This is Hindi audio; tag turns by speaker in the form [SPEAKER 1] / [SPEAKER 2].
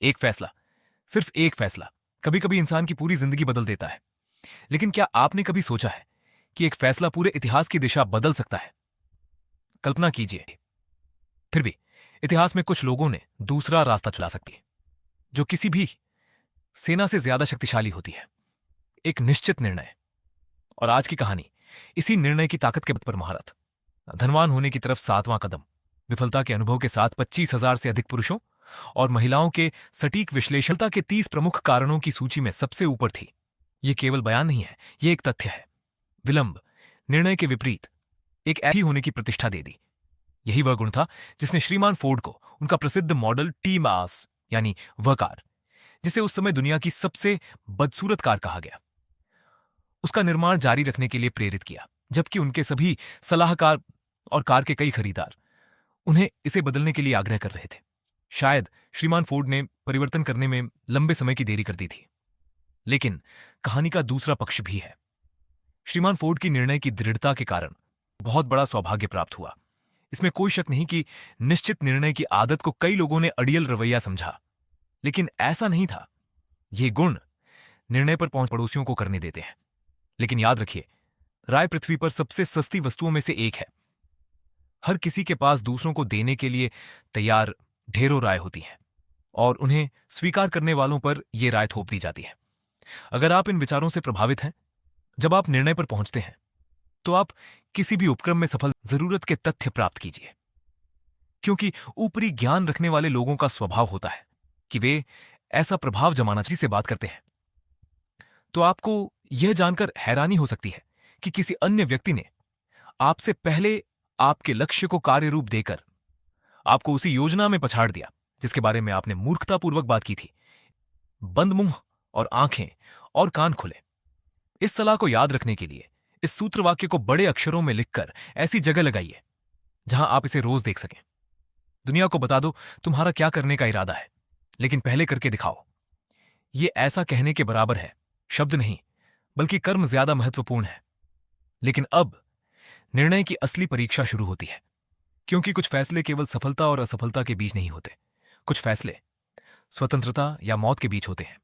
[SPEAKER 1] एक फैसला, सिर्फ एक फैसला, कभी कभी इंसान की पूरी जिंदगी बदल देता है। लेकिन क्या आपने कभी सोचा है कि एक फैसला पूरे इतिहास की दिशा बदल सकता है? कल्पना कीजिए, फिर भी इतिहास में कुछ लोगों ने दूसरा रास्ता चुना सकती है, जो किसी भी सेना से ज्यादा शक्तिशाली होती है। एक निश्चित निर्णय। और आज की कहानी इसी निर्णय की ताकत के बल पर महारत, धनवान होने की तरफ 7वां कदम, विफलता के अनुभव के साथ 25,000 से अधिक पुरुषों और महिलाओं के सटीक विश्लेषणता के 30 प्रमुख कारणों की सूची में सबसे ऊपर थी। यह केवल बयान नहीं है, यह एक तथ्य है। विलंब निर्णय के विपरीत एक ऐसी होने की प्रतिष्ठा दे दी। यही वह गुण था जिसने श्रीमान फोर्ड को उनका प्रसिद्ध मॉडल टी मास, यानी वह कार जिसे उस समय दुनिया की सबसे बदसूरत कार कहा गया, उसका निर्माण जारी रखने के लिए प्रेरित किया, जबकि उनके सभी सलाहकार और कार के कई खरीदार उन्हें इसे बदलने के लिए आग्रह कर रहे थे। शायद श्रीमान फोर्ड ने परिवर्तन करने में लंबे समय की देरी कर दी थी। लेकिन कहानी का दूसरा पक्ष भी है। श्रीमान फोर्ड की निर्णय की दृढ़ता के कारण बहुत बड़ा सौभाग्य प्राप्त हुआ। इसमें कोई शक नहीं कि निश्चित निर्णय की आदत को कई लोगों ने अड़ियल रवैया समझा, लेकिन ऐसा नहीं था। ये गुण निर्णय पर पहुंच पड़ोसियों को करने देते हैं। लेकिन याद रखिए, राय पृथ्वी पर सबसे सस्ती वस्तुओं में से एक है। हर किसी के पास दूसरों को देने के लिए तैयार ढेरों राय होती हैं, और उन्हें स्वीकार करने वालों पर यह राय थोप दी जाती है। अगर आप इन विचारों से प्रभावित हैं, जब आप निर्णय पर पहुंचते हैं, तो आप किसी भी उपक्रम में सफल जरूरत के तथ्य प्राप्त कीजिए। क्योंकि ऊपरी ज्ञान रखने वाले लोगों का स्वभाव होता है कि वे ऐसा प्रभाव जमाना से बात करते हैं। तो आपको यह जानकर हैरानी हो सकती है कि किसी अन्य व्यक्ति ने आपसे पहले आपके लक्ष्य को कार्य रूप देकर आपको उसी योजना में पछाड़ दिया जिसके बारे में आपने मूर्खतापूर्वक बात की थी। बंद मुंह और आंखें और कान खुले। इस सलाह को याद रखने के लिए इस सूत्र वाक्य को बड़े अक्षरों में लिखकर ऐसी जगह लगाइए जहां आप इसे रोज देख सकें। दुनिया को बता दो तुम्हारा क्या करने का इरादा है, लेकिन पहले करके दिखाओ। यह ऐसा कहने के बराबर है, शब्द नहीं बल्कि कर्म ज्यादा महत्वपूर्ण है। लेकिन अब निर्णय की असली परीक्षा शुरू होती है, क्योंकि कुछ फैसले केवल सफलता और असफलता के बीच नहीं होते। कुछ फैसले स्वतंत्रता या मौत के बीच होते हैं।